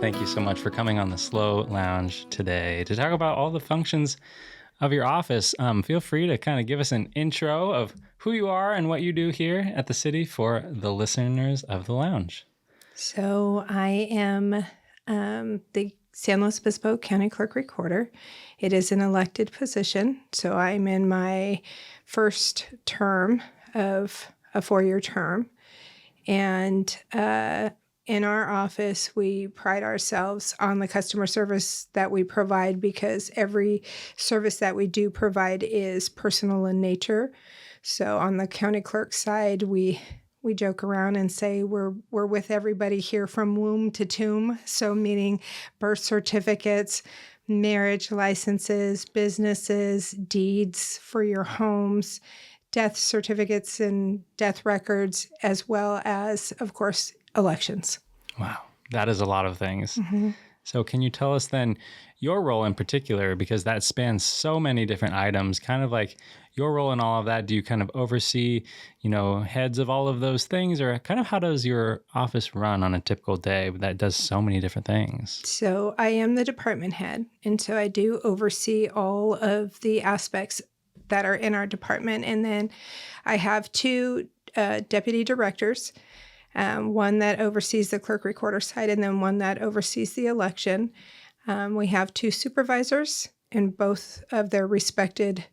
thank you so much for coming on the SLO Lounge today to talk about all the functions of your office. Feel free to kind of give us an intro of who you are and what you do here at the city for the listeners of the lounge. So I am the San Luis Obispo County Clerk-Recorder. It is an elected position, so I'm in my first term of a 4-year term. And in our office, we pride ourselves on the customer service that we provide because every service that we do provide is personal in nature. So on the county clerk side, we joke around and say we're with everybody here from womb to tomb. So meaning birth certificates, marriage licenses, businesses, deeds for your homes, death certificates and death records, as well as, of course, elections. Wow, that is a lot of things. Mm-hmm. So can you tell us then your role in particular, because that spans so many different items, kind of like your role in all of that? Do you kind of oversee, heads of all of those things, or kind of how does your office run on a typical day that does so many different things? So I am the department head, and so I do oversee all of the aspects that are in our department. And then I have 2 deputy directors, one that oversees the clerk-recorder side and then one that oversees the election. We have 2 supervisors in both of their respected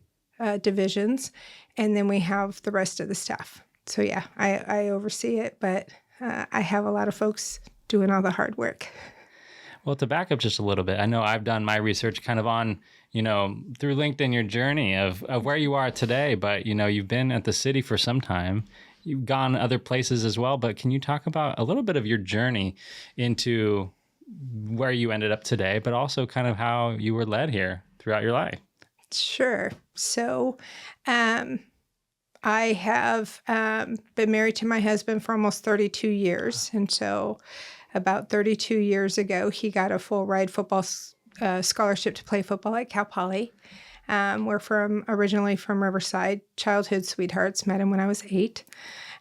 divisions, and then we have the rest of the staff. So yeah, I oversee it, but I have a lot of folks doing all the hard work. Well, to back up just a little bit, I know I've done my research kind of on, through LinkedIn, your journey of where you are today, but, you've been at the city for some time. You've gone other places as well, but can you talk about a little bit of your journey into where you ended up today, but also kind of how you were led here throughout your life? Sure. So I have been married to my husband for almost 32 years. And so about 32 years ago, he got a full ride football scholarship to play football at Cal Poly. We're originally from Riverside, childhood sweethearts, met him when I was 8.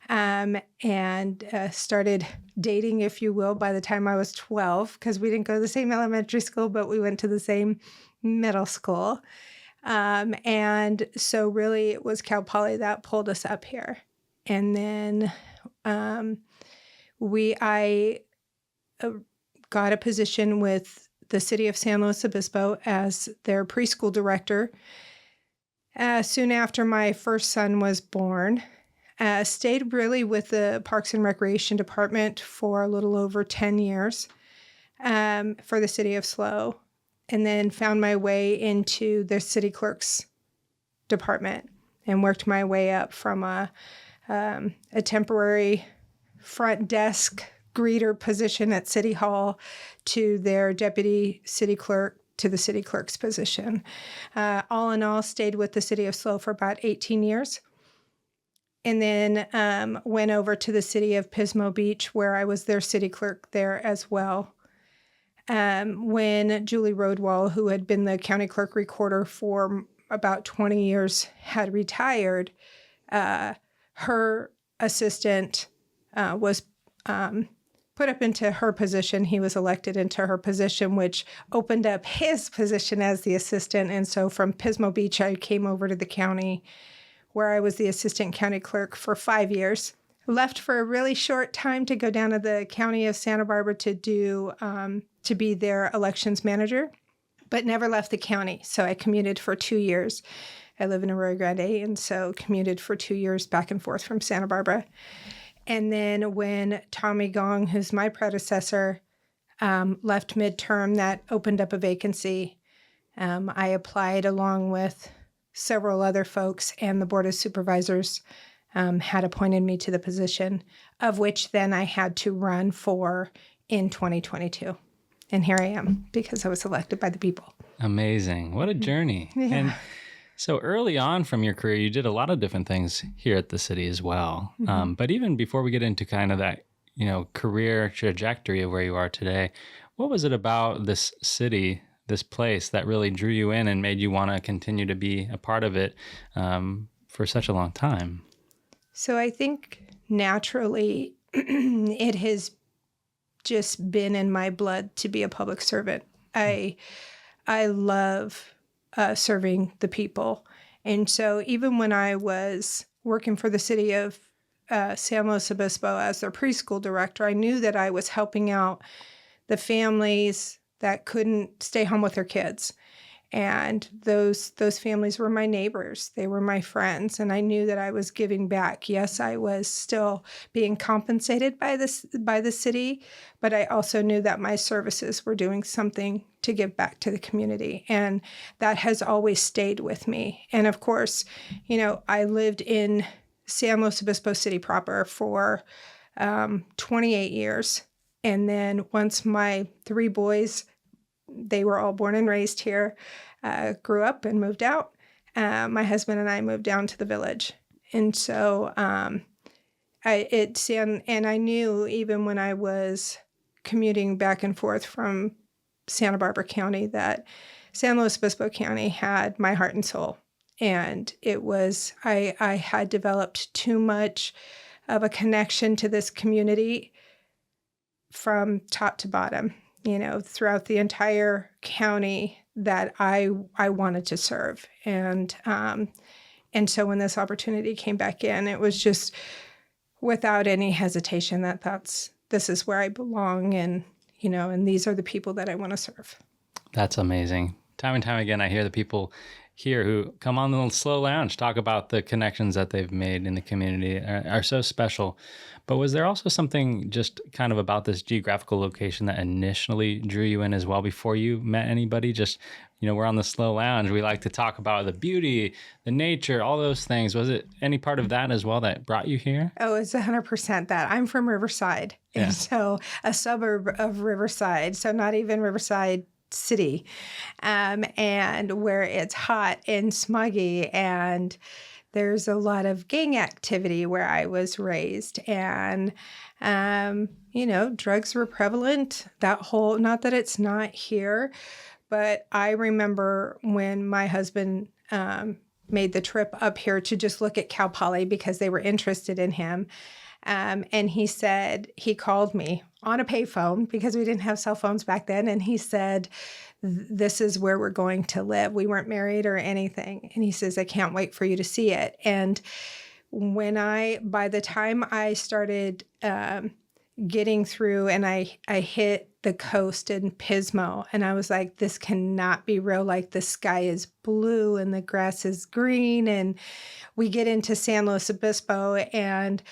And started dating, if you will, by the time I was 12, because we didn't go to the same elementary school, but we went to the same middle school. And so really it was Cal Poly that pulled us up here. And then I got a position with the city of San Luis Obispo as their preschool director. Soon after my first son was born, stayed really with the Parks and Recreation Department for a little over 10 years for the city of SLO, and then found my way into the city clerk's department and worked my way up from a temporary front desk greeter position at City Hall to their deputy city clerk to the city clerk's position. All in all, stayed with the city of SLO for about 18 years. And then went over to the city of Pismo Beach, where I was their city clerk there as well. When Julie Rodewall, who had been the county clerk recorder for about 20 years, had retired, her assistant was put up into her position. He was elected into her position, which opened up his position as the assistant. And so from Pismo Beach, I came over to the county, where I was the assistant county clerk for 5 years. Left for a really short time to go down to the county of Santa Barbara to to be their elections manager, but never left the county. So I commuted for 2 years. I live in Arroyo Grande, and so commuted for 2 years back and forth from Santa Barbara. And then when Tommy Gong, who's my predecessor, left midterm, that opened up a vacancy. I applied along with several other folks, and the Board of Supervisors had appointed me to the position, of which then I had to run for in 2022. And here I am, because I was elected by the people. Amazing. What a journey. Yeah. And so early on from your career, you did a lot of different things here at the city as well. Mm-hmm. But even before we get into kind of that, career trajectory of where you are today, what was it about this city, this place, that really drew you in and made you want to continue to be a part of it for such a long time? So I think naturally it has just been in my blood to be a public servant. I love serving the people. And so even when I was working for the city of San Luis Obispo as their preschool director, I knew that I was helping out the families that couldn't stay home with their kids. And those families were my neighbors. They were my friends. And I knew that I was giving back. Yes, I was still being compensated by the city, but I also knew that my services were doing something to give back to the community. And that has always stayed with me. And of course, I lived in San Luis Obispo City proper for 28 years. And then once my 3 boys, they were all born and raised here, grew up and moved out, my husband and I moved down to the village. And so I knew even when I was commuting back and forth from Santa Barbara County that San Luis Obispo County had my heart and soul. And it was, I had developed too much of a connection to this community from top to bottom, throughout the entire county that I wanted to serve. And so when this opportunity came back in, it was just without any hesitation that this is where I belong. And these are the people that I want to serve. That's amazing. Time and time again, I hear the people here who come on the SLO Lounge talk about the connections that they've made in the community are so special. But was there also something just kind of about this geographical location that initially drew you in as well before you met anybody? Just, we're on the SLO Lounge. We like to talk about the beauty, the nature, all those things. Was it any part of that as well that brought you here? Oh, it's 100% that. I'm from Riverside. Yeah. And so a suburb of Riverside. So not even Riverside City, and where it's hot and smoggy, and there's a lot of gang activity where I was raised, and drugs were prevalent. Not that it's not here, but I remember when my husband made the trip up here to just look at Cal Poly because they were interested in him. And he called me on a payphone because we didn't have cell phones back then. And he said, this is where we're going to live. We weren't married or anything. And he says, I can't wait for you to see it. And by the time I started getting through and I hit the coast in Pismo, and I was like, this cannot be real. Like the sky is blue and the grass is green. And we get into San Luis Obispo, and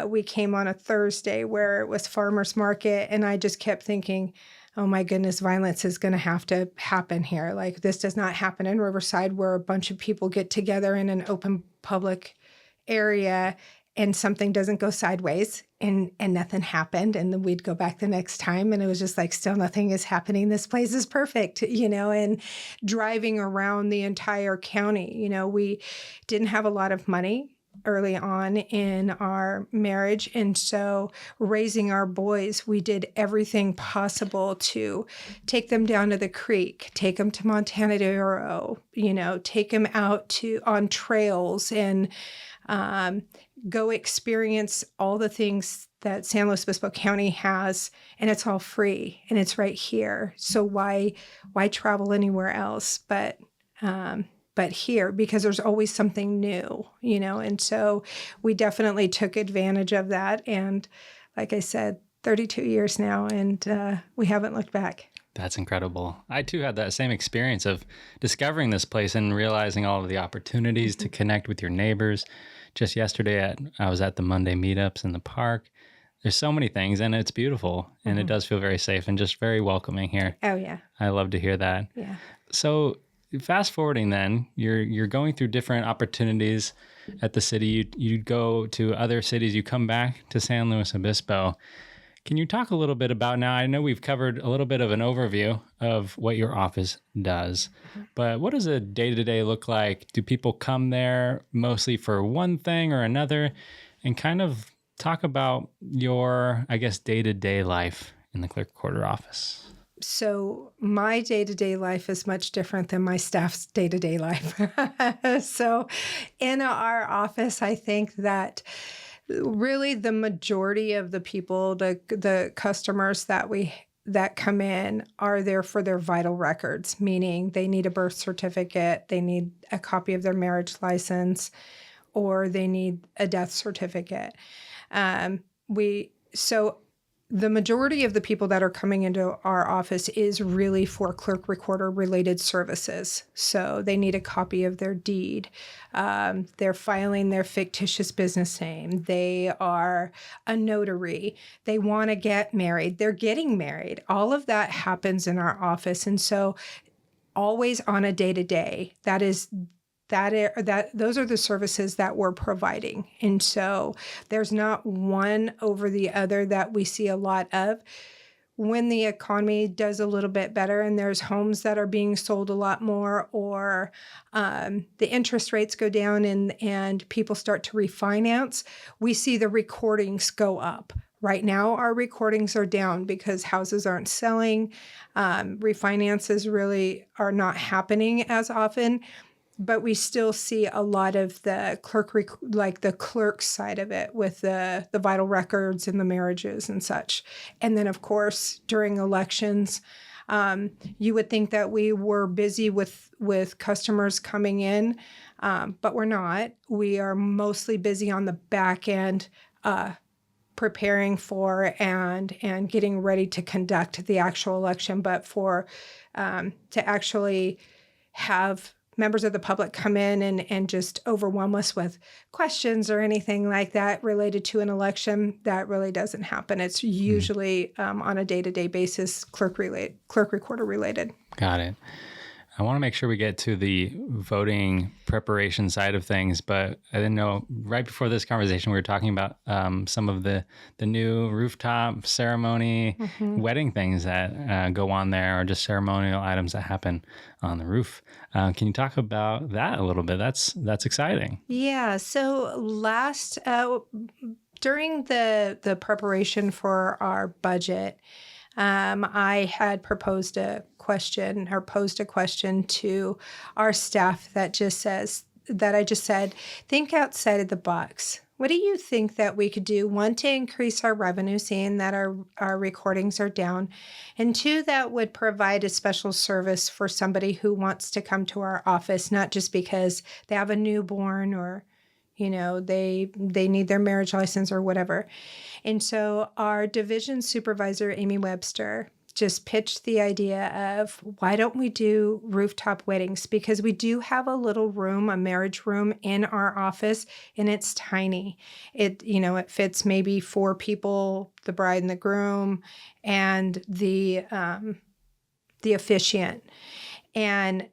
we came on a Thursday where it was farmer's market, and I just kept thinking, oh my goodness, violence is going to have to happen here. Like this does not happen in Riverside where a bunch of people get together in an open public area and something doesn't go sideways and nothing happened. And then we'd go back the next time and it was just like, still nothing is happening. This place is perfect, and driving around the entire county, we didn't have a lot of money early on in our marriage. And so raising our boys, we did everything possible to take them down to the creek, take them to Montana Duro, take them out on trails and go experience all the things that San Luis Obispo County has, and it's all free and it's right here. So why travel anywhere else but here, because there's always something new, and so we definitely took advantage of that. And like I said, 32 years now, and we haven't looked back. That's incredible. I too had that same experience of discovering this place and realizing all of the opportunities to connect with your neighbors. Just yesterday, I was at the Monday meetups in the park. There's so many things, and it's beautiful, and it does feel very safe and just very welcoming here. Oh, yeah. I love to hear that. Yeah. So fast forwarding then, you're going through different opportunities at the city. You go to other cities. You come back to San Luis Obispo. Can you talk a little bit about now? I know we've covered a little bit of an overview of what your office does, but what does a day-to-day look like? Do people come there mostly for one thing or another? And kind of talk about your, I guess, day-to-day life in the Clerk-Recorder office. So my day-to-day life is much different than my staff's day-to-day life. So in our office, I think that Really, the majority of the people, the customers that come in are there for their vital records, meaning they need a birth certificate, they need a copy of their marriage license, or they need a death certificate. So the majority of the people that are coming into our office is really for clerk-recorder related services. So they need a copy of their deed. They're filing their fictitious business name. They are a notary. They want to get married. They're getting married. All of that happens in our office. And so always on a day-to-day, those are the services that we're providing. And so there's not one over the other that we see a lot of. When the economy does a little bit better and there's homes that are being sold a lot more, or the interest rates go down and people start to refinance, we see the recordings go up. Right now, our recordings are down because houses aren't selling. Refinances really are not happening as often. But we still see a lot of the the clerk side of it with the vital records and the marriages and such. And then, of course, during elections, you would think that we were busy with customers coming in, but we're not. We are mostly busy on the back end, preparing for and getting ready to conduct the actual election. But to actually have members of the public come in and just overwhelm us with questions or anything like that related to an election, that really doesn't happen. It's usually on a day-to-day basis, clerk-recorder related. Got it. I want to make sure we get to the voting preparation side of things, but I didn't know, right before this conversation, we were talking about some of the new rooftop ceremony wedding things that go on there, or just ceremonial items that happen on the roof. Can you talk about that a little bit? That's exciting. Yeah. So during the preparation for our budget, I had posed a question to our staff that I just said, think outside of the box. What do you think that we could do? One, to increase our revenue, seeing that our recordings are down, and two, that would provide a special service for somebody who wants to come to our office, not just because they have a newborn or they need their marriage license or whatever. And so our division supervisor, Amy Webster, just pitched the idea of, why don't we do rooftop weddings? Because we do have a little room, a marriage room in our office, and it's tiny. It fits maybe 4 people, the bride and the groom, and the officiant. And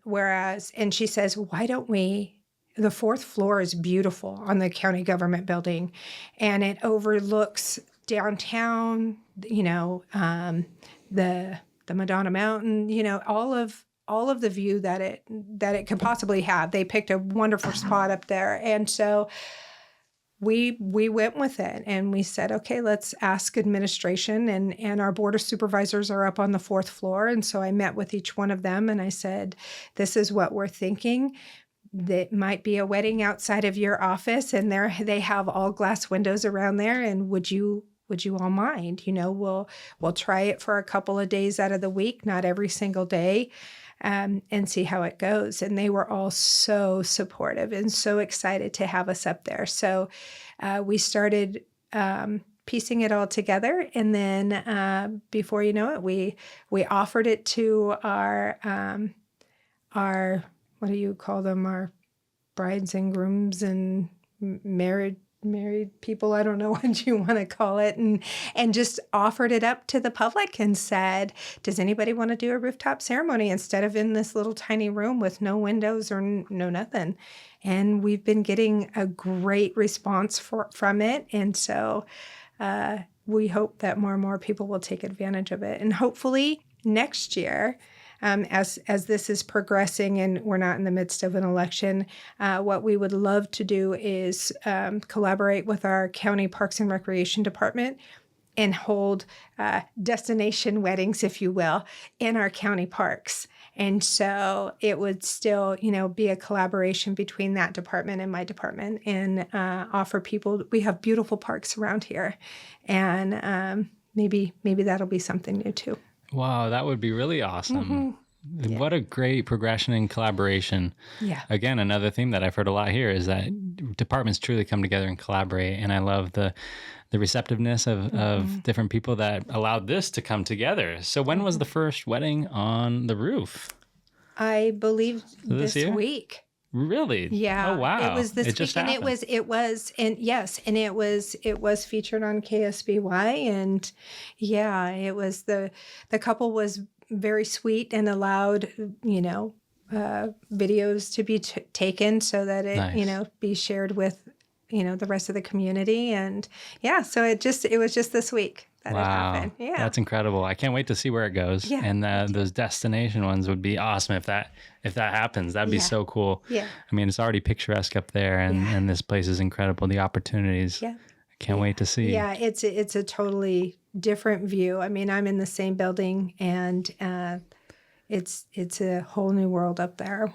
she says, why don't we? The 4th floor is beautiful on the county government building, and it overlooks downtown, the Madonna Mountain, all of the view that it could possibly have. They picked a wonderful spot up there. And so we went with it, and we said, okay, let's ask administration, and our board of supervisors are up on the 4th floor. And so I met with each one of them, and I said, this is what we're thinking. That might be a wedding outside of your office, and they have all glass windows around there. And would you all mind? We'll try it for a couple of days out of the week, not every single day, and see how it goes. And they were all so supportive and so excited to have us up there. So we started piecing it all together, and then before you know it, we offered it to our what do you call them? Our brides and grooms and married people. I don't know what you want to call it. And just offered it up to the public and said, does anybody want to do a rooftop ceremony instead of in this little tiny room with no windows or no nothing? And we've been getting a great response from it. And so we hope that more and more people will take advantage of it. And hopefully next year, as this is progressing and we're not in the midst of an election, what we would love to do is collaborate with our county Parks and Recreation Department and hold destination weddings, if you will, in our county parks. And so it would still, be a collaboration between that department and my department, and offer people. We have beautiful parks around here, and maybe that'll be something new too. Wow, that would be really awesome. Mm-hmm. Yeah. What a great progression and collaboration. Yeah. Again, another theme that I've heard a lot here is that departments truly come together and collaborate. And I love the receptiveness of different people that allowed this to come together. So when was the first wedding on the roof? I believe this week. Really? Yeah. Oh, wow. It was this week, just and happened. it was featured on KSBY, and yeah, it was the couple was very sweet and allowed, videos to be taken so that it, Nice. be shared with, the rest of the community. And yeah, so it was just this week that it happened. Yeah. That's incredible. I can't wait to see where it goes. Yeah, And those destination ones would be awesome if that happens. That'd be so cool. Yeah. I mean, it's already picturesque up there, and this place is incredible. The opportunities. Yeah. I can't wait to see. Yeah, it's a totally different view. I mean, I'm in the same building, and it's a whole new world up there.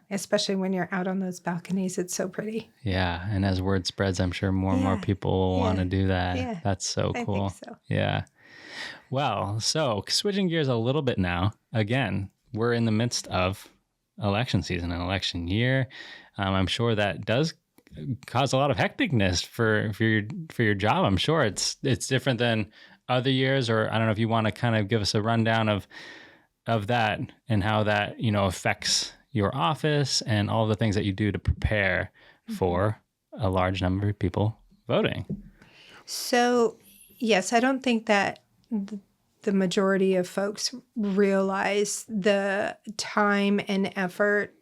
Especially when you're out on those balconies. It's so pretty. Yeah. And as word spreads, I'm sure more and more people will want to do that. Yeah. That's so cool. I think so. Yeah. Well, so switching gears a little bit now, again, we're in the midst of election season, an election year. I'm sure that does cause a lot of hecticness for your job. I'm sure it's different than other years, or I don't know if you want to kind of give us a rundown of that and how that, affects your office and all the things that you do to prepare for a large number of people voting. So, yes, I don't think that the majority of folks realize the time and effort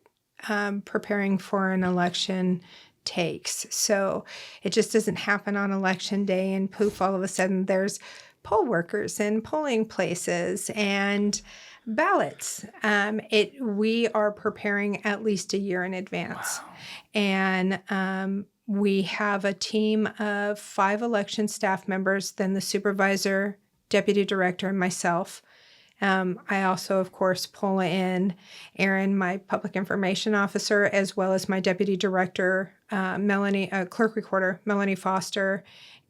preparing for an election takes. So it just doesn't happen on election day and poof, all of a sudden there's poll workers and polling places and ballots. We are preparing at least a year in advance. Wow. And we have a team of 5 election staff members, then the supervisor, deputy director, and myself. I also, of course, pull in Erin, my public information officer, as well as my deputy director, Clerk-Recorder, Melanie Foster,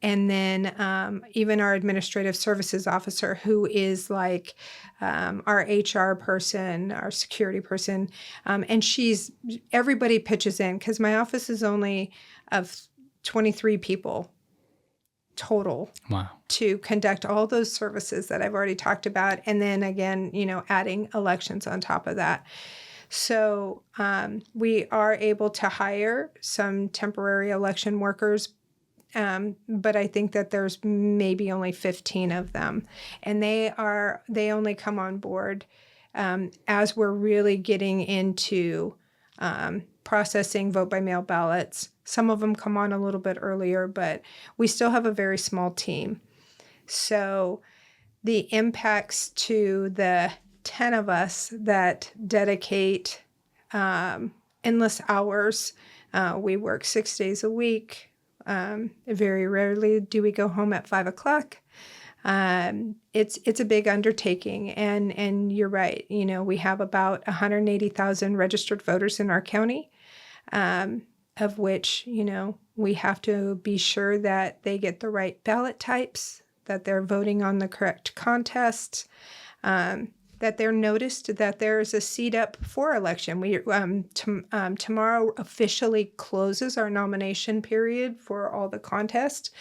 and then even our administrative services officer, who is like our HR person, our security person. And everybody pitches in, because my office is only of 23 people total. Wow. To conduct all those services that I've already talked about. And then again, adding elections on top of that. So we are able to hire some temporary election workers, but I think that there's maybe only 15 of them. And they only come on board as we're really getting into processing vote-by-mail ballots. Some of them come on a little bit earlier, but we still have a very small team. So the impacts to the 10 of us that dedicate endless hours, we work 6 days a week. Very rarely do we go home at 5 o'clock. It's a big undertaking, and you're right. We have about 180,000 registered voters in our county, of which, we have to be sure that they get the right ballot types, that they're voting on the correct contests, that they're noticed that there's a seat up for election. We tomorrow officially closes our nomination period for all the contests.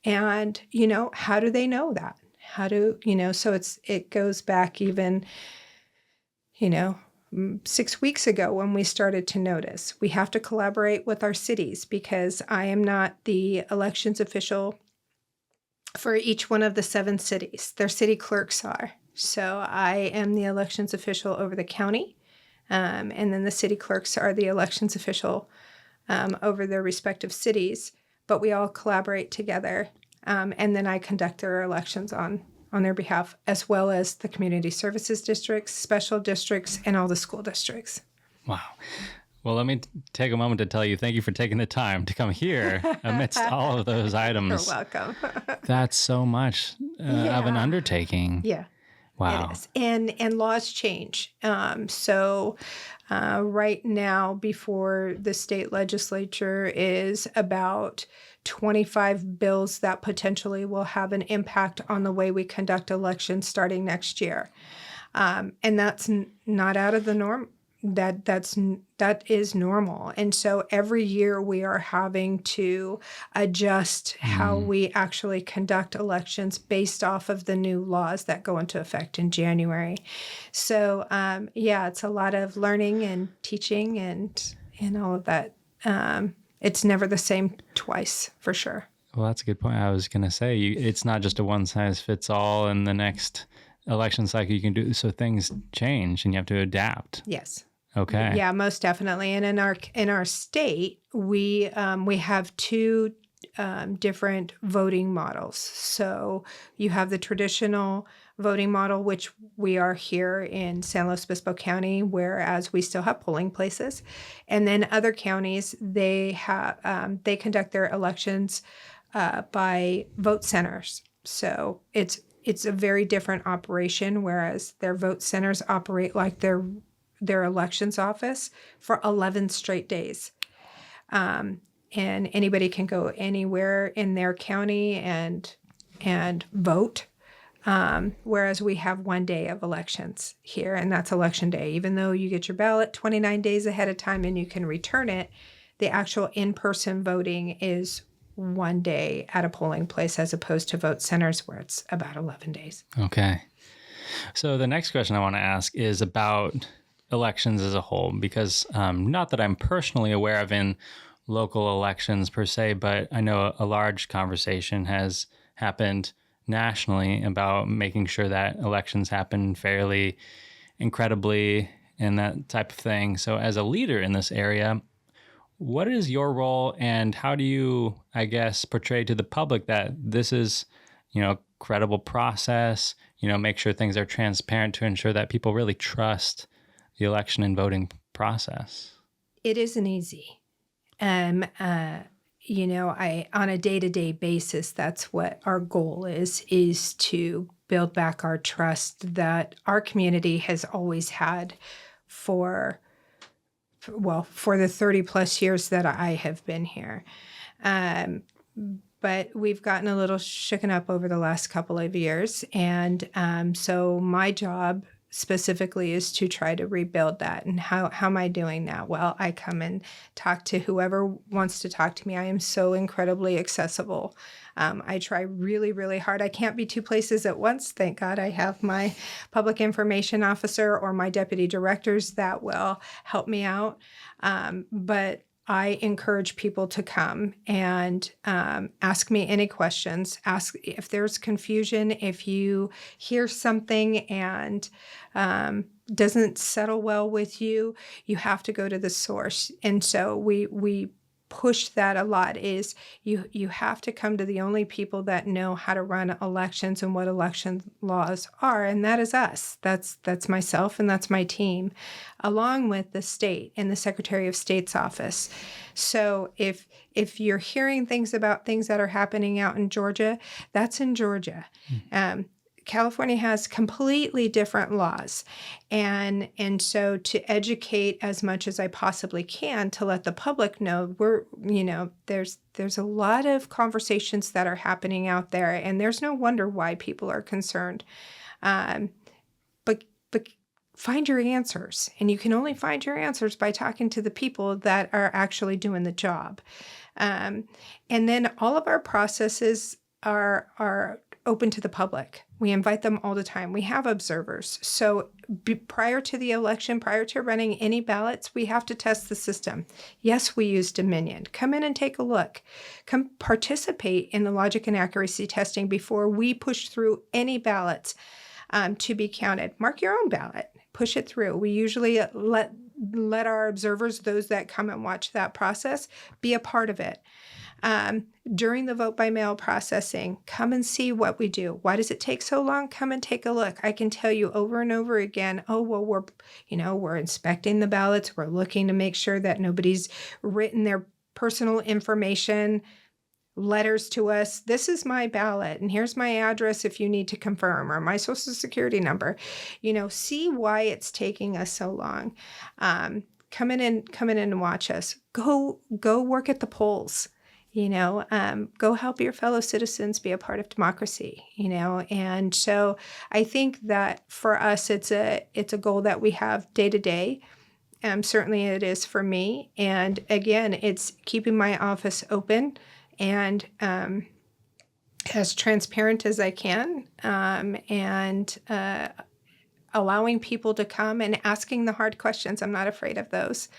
And, how do they know that? So it goes back even, 6 weeks ago when we started to notice. We have to collaborate with our cities, because I am not the elections official for each one of the 7 cities. Their city clerks are. So I am the elections official over the county, and then the city clerks are the elections official over their respective cities. But we all collaborate together, and then I conduct their elections on their behalf, as well as the community services districts, special districts, and all the school districts. Wow. Well, let me take a moment to tell you, thank you for taking the time to come here amidst all of those items. You're welcome. That's so much of an undertaking. Yeah. Wow. It is. And laws change. Right now, before the state legislature is about 25 bills that potentially will have an impact on the way we conduct elections starting next year. And that's not out of the norm. That is normal. And so every year we are having to adjust how we actually conduct elections based off of the new laws that go into effect in January. So it's a lot of learning and teaching and all of that. It's never the same twice, for sure. Well, that's a good point. I was going to say, it's not just a one size fits all in the next election cycle you can do. So things change and you have to adapt. Yes. Okay. Yeah, most definitely. And in our state, we have two different voting models. So you have the traditional voting model, which we are here in San Luis Obispo County, whereas we still have polling places. And then other counties, they conduct their elections by vote centers. So it's a very different operation, whereas their vote centers operate like their elections office for 11 straight days. And anybody can go anywhere in their county and vote. Whereas we have 1 day of elections here, and that's election day. Even though you get your ballot 29 days ahead of time and you can return it, the actual in-person voting is 1 day at a polling place as opposed to vote centers where it's about 11 days. Okay. So the next question I want to ask is about elections as a whole, because not that I'm personally aware of in local elections per se, but I know a large conversation has happened nationally about making sure that elections happen fairly, incredibly, and that type of thing. So as a leader in this area, what is your role and how do you, I guess, portray to the public that this is, credible process, make sure things are transparent to ensure that people really trust the election and voting process? It isn't easy. On a day-to-day basis, that's what our goal is to build back our trust that our community has always had for the 30 plus years that I have been here. But we've gotten a little shooken up over the last couple of years. And so my job specifically is to try to rebuild that. And how am I doing that? Well, I come and talk to whoever wants to talk to me. I am so incredibly accessible. I try really, really hard. I can't be two places at once. Thank God I have my public information officer or my deputy directors that will help me out. But I encourage people to come and ask me any questions. Ask if there's confusion, if you hear something and doesn't settle well with you, you have to go to the source. And so we push that a lot is you have to come to the only people that know how to run elections and what election laws are, and that is us. That's myself and that's my team, along with the state and the Secretary of State's office. So if you're hearing things about things that are happening out in Georgia, that's in Georgia. California has completely different laws. And so to educate as much as I possibly can to let the public know there's a lot of conversations that are happening out there, and there's no wonder why people are concerned. But find your answers, and you can only find your answers by talking to the people that are actually doing the job. And then all of our processes are open to the public. We invite them all the time. We have observers. So prior to the election, prior to running any ballots, we have to test the system. Yes, we use Dominion. Come in and take a look. Come participate in the logic and accuracy testing before we push through any ballots to be counted. Mark your own ballot. Push it through. We usually let let our observers, those that come and watch that process, be a part of it. During the vote by mail processing, come and see what we do. Why does it take so long? Come and take a look. I can tell you over and over again, oh, well, we're inspecting the ballots. We're looking to make sure that nobody's written their personal information, letters to us. This is my ballot, and here's my address if you need to confirm, or my social security number. See why it's taking us so long. Come in and watch us. Go work at the polls. Go help your fellow citizens be a part of democracy, and so I think that for us, it's a goal that we have day to day. Certainly it is for me. And again, it's keeping my office open and as transparent as I can, and allowing people to come and asking the hard questions. I'm not afraid of those.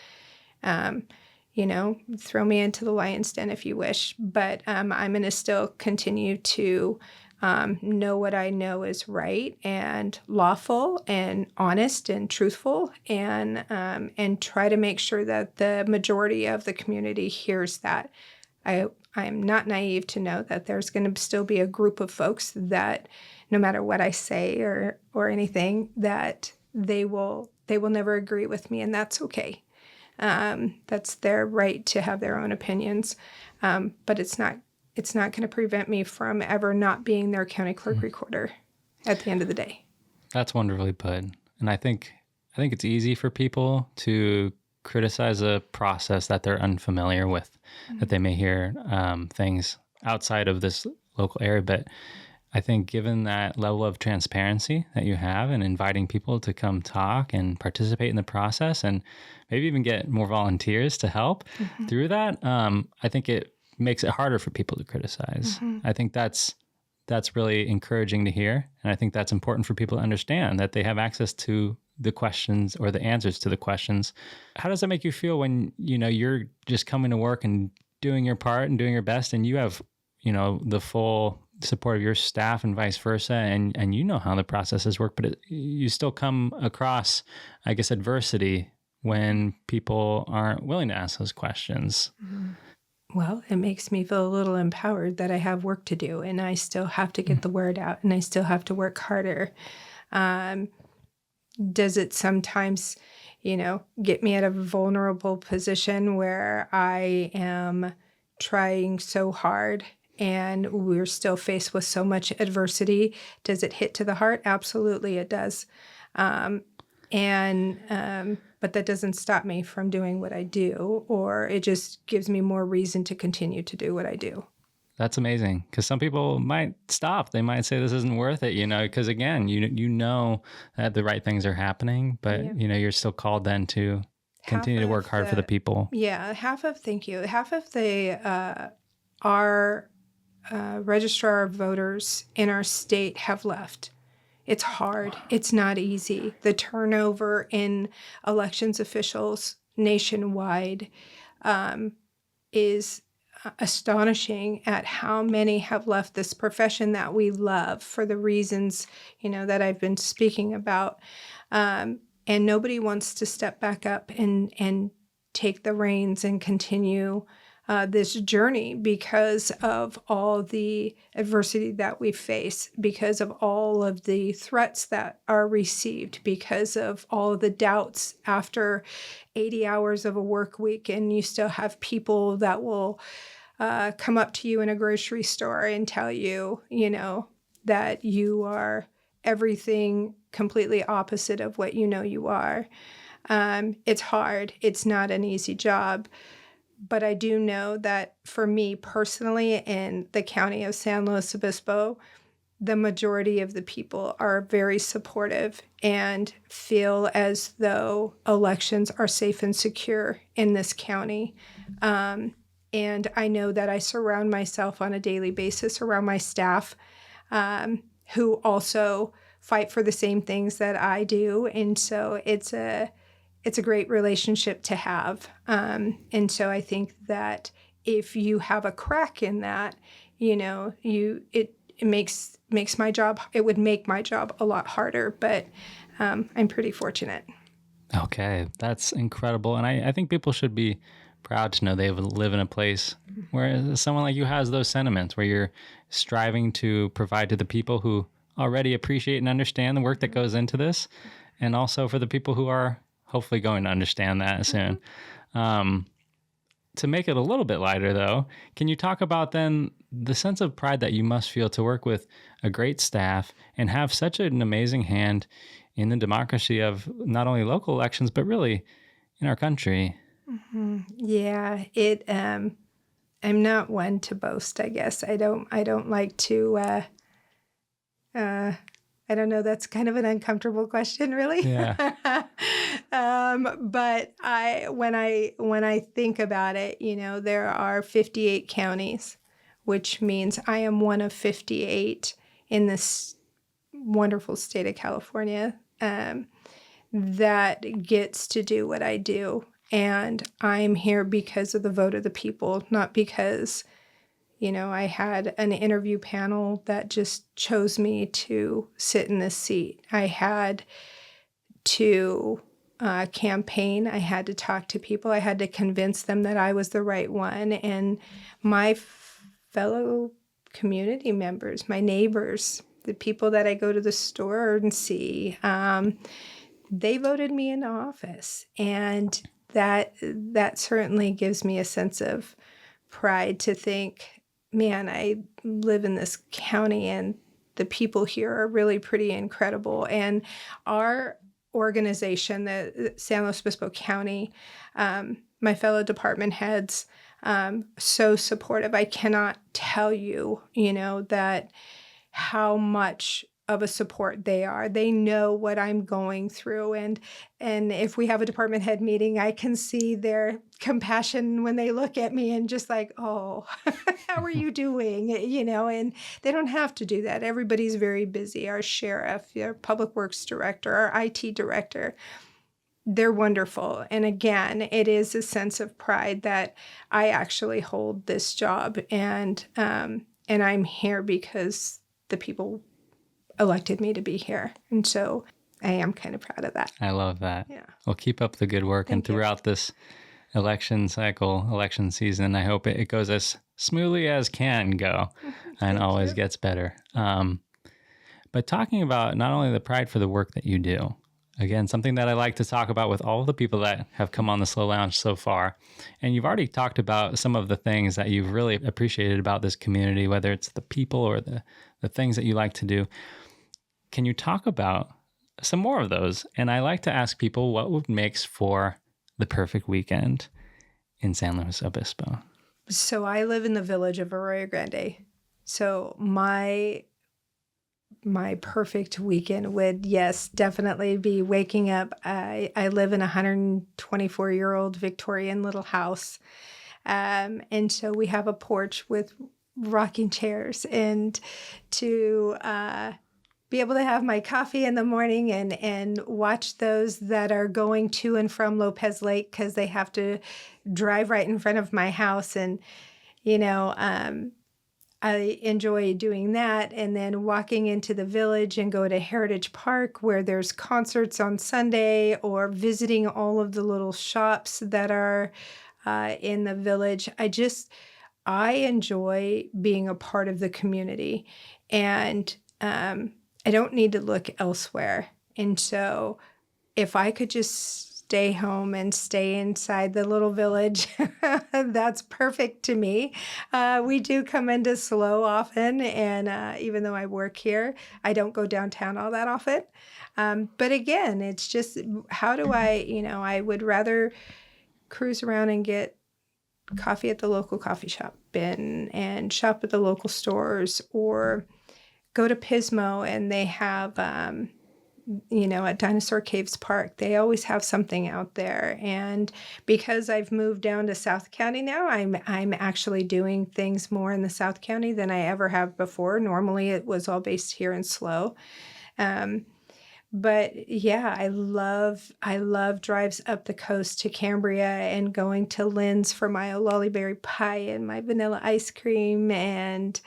Throw me into the lion's den if you wish, but I'm going to still continue to know what I know is right and lawful and honest and truthful, and try to make sure that the majority of the community hears that. I'm not naive to know that there's going to still be a group of folks that, no matter what I say or anything, that they will never agree with me, and that's okay. That's their right to have their own opinions, but it's not going to prevent me from ever not being their county clerk recorder at the end of the day. That's wonderfully put. And I think it's easy for people to criticize a process that they're unfamiliar with, that they may hear things outside of this local area. But I think given that level of transparency that you have and inviting people to come talk and participate in the process and maybe even get more volunteers to help through that, I think it makes it harder for people to criticize. I think that's really encouraging to hear. And I think that's important for people to understand, that they have access to the questions or the answers to the questions. How does that make you feel when, you're just coming to work and doing your part and doing your best, and you have, the full support of your staff and vice versa, and how the processes work, but you still come across, I guess, adversity when people aren't willing to ask those questions? Well, it makes me feel a little empowered that I have work to do, and I still have to get the word out, and I still have to work harder. Does it sometimes, get me at a vulnerable position where I am trying so hard and we're still faced with so much adversity? Does it hit to the heart? Absolutely, it does. But that doesn't stop me from doing what I do, or it just gives me more reason to continue to do what I do. That's amazing, because some people might stop. They might say this isn't worth it, because again, you know that the right things are happening, but you're still called then to continue to work hard for the people. Yeah, half of our registrar of voters in our state have left. It's hard. It's not easy. The turnover in elections officials nationwide is astonishing at how many have left this profession that we love for the reasons, that I've been speaking about. And nobody wants to step back up and take the reins and continue this journey because of all the adversity that we face, because of all of the threats that are received, because of all of the doubts after 80 hours of a work week, and you still have people that will come up to you in a grocery store and tell you, that you are everything completely opposite of what you are. It's hard. It's not an easy job. But I do know that for me personally, in the county of San Luis Obispo, the majority of the people are very supportive and feel as though elections are safe and secure in this county. And I know that I surround myself on a daily basis around my staff who also fight for the same things that I do. And so it's a great relationship to have. And so I think that if you have a crack in that, it makes my job, it would make my job a lot harder, but I'm pretty fortunate. Okay, that's incredible. And I think people should be proud to know they live in a place where someone like you has those sentiments, where you're striving to provide to the people who already appreciate and understand the work that goes into this, and also for the people who are hopefully going to understand that soon. Um, to make it a little bit lighter, though, can you talk about then the sense of pride that you must feel to work with a great staff and have such an amazing hand in the democracy of not only local elections, but really in our country? Yeah, I'm not one to boast, I guess. I don't like to uh I don't know, that's kind of an uncomfortable question, really. Yeah. But when I think about it, there are 58 counties, which means I am one of 58 in this wonderful state of California, that gets to do what I do. And I'm here because of the vote of the people, not because, I had an interview panel that just chose me to sit in this seat. I had to campaign. I had to talk to people. I had to convince them that I was the right one. And my fellow community members, my neighbors, the people that I go to the store and see, they voted me into office. And that certainly gives me a sense of pride to think, man, I live in this county and the people here are really pretty incredible. And our organization, the San Luis Obispo County, my fellow department heads, so supportive. I cannot tell you, that how much of a support they are. They know what I'm going through. And if we have a department head meeting, I can see their compassion when they look at me and just like, oh, how are you doing? And they don't have to do that. Everybody's very busy. Our sheriff, our public works director, our IT director, they're wonderful. And again, it is a sense of pride that I actually hold this job, and I'm here because the people elected me to be here. And so I am kind of proud of that. I love that. Yeah. Well, keep up the good work. And Thank you. throughout this election cycle, election season, I hope it goes as smoothly as can go and Thank always you. gets better. But talking about not only the pride for the work that you do, again, something that I like to talk about with all of the people that have come on the SLO Lounge so far. And you've already talked about some of the things that you've really appreciated about this community, whether it's the people or the things that you like to do. Can you talk about some more of those? And I like to ask people what makes for the perfect weekend in San Luis Obispo. So I live in the village of Arroyo Grande. So my perfect weekend would, yes, definitely be waking up. I live in a 124-year-old Victorian little house. And so we have a porch with rocking chairs, and to be able to have my coffee in the morning and watch those that are going to and from Lopez Lake, because they have to drive right in front of my house. And, I enjoy doing that. And then walking into the village and go to Heritage Park, where there's concerts on Sunday, or visiting all of the little shops that are in the village. I enjoy being a part of the community, and I don't need to look elsewhere. And so if I could just stay home and stay inside the little village, that's perfect to me. We do come into SLO often, and even though I work here, I don't go downtown all that often. But again, it's just, how do I would rather cruise around and get coffee at the local coffee shop and shop at the local stores, or go to Pismo, and they have, at Dinosaur Caves Park, they always have something out there. And because I've moved down to South County now, I'm actually doing things more in the South County than I ever have before. Normally it was all based here in SLO. But yeah, I love drives up the coast to Cambria and going to Lynn's for my lollyberry pie and my vanilla ice cream, and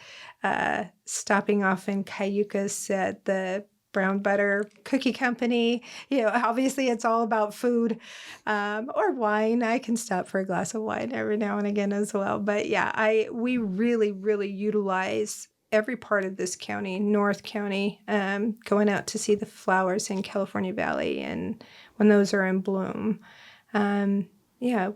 stopping off in Cayucas at the brown butter cookie company. Obviously it's all about food, or wine. I can stop for a glass of wine every now and again as well. But yeah, we really, really utilize every part of this county, North County, going out to see the flowers in California Valley and when those are in bloom. Yeah,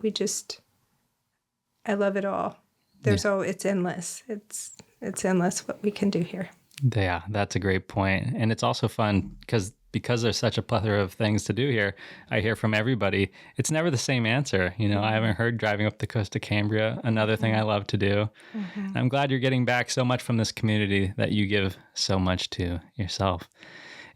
I love it all. It's endless. It's endless what we can do here. Yeah, that's a great point. And it's also fun because there's such a plethora of things to do here. I hear from everybody. It's never the same answer. I haven't heard driving up the coast of Cambria, another thing I love to do. Mm-hmm. I'm glad you're getting back so much from this community that you give so much to yourself.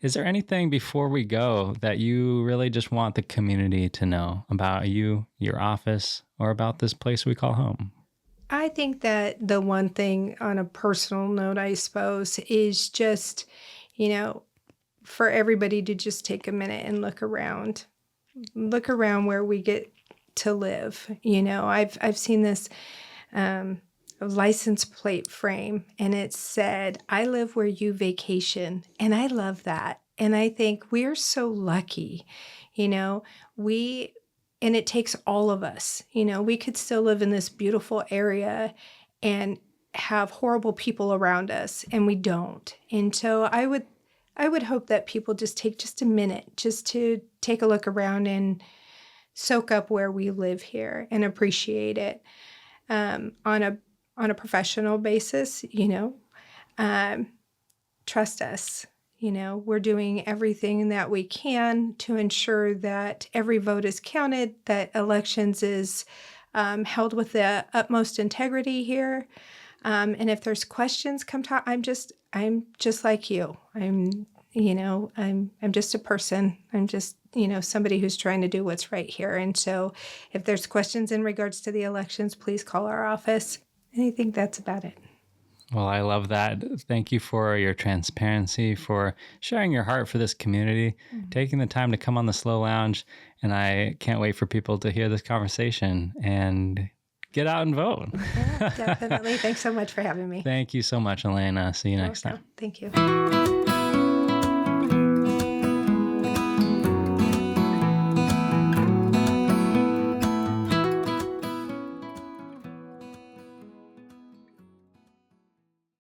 Is there anything before we go that you really just want the community to know about you, your office, or about this place we call home? I think that the one thing on a personal note, I suppose, is just, for everybody to just take a minute and look around where we get to live. I've seen this license plate frame, and it said, "I live where you vacation." And I love that. And I think we're so lucky, and it takes all of us. We could still live in this beautiful area and have horrible people around us, and we don't. And so I would hope that people just take just a minute just to take a look around and soak up where we live here and appreciate it on a professional basis. Trust us. We're doing everything that we can to ensure that every vote is counted, that elections is held with the utmost integrity here. And if there's questions, come talk. I'm just like you. I'm just a person. I'm just, somebody who's trying to do what's right here. And so if there's questions in regards to the elections, please call our office. And I think that's about it. Well, I love that. Thank you for your transparency, for sharing your heart for this community, taking the time to come on the SLO Lounge. And I can't wait for people to hear this conversation and get out and vote. Yeah, definitely. Thanks so much for having me. Thank you so much, Elaina. See you next time. Thank you.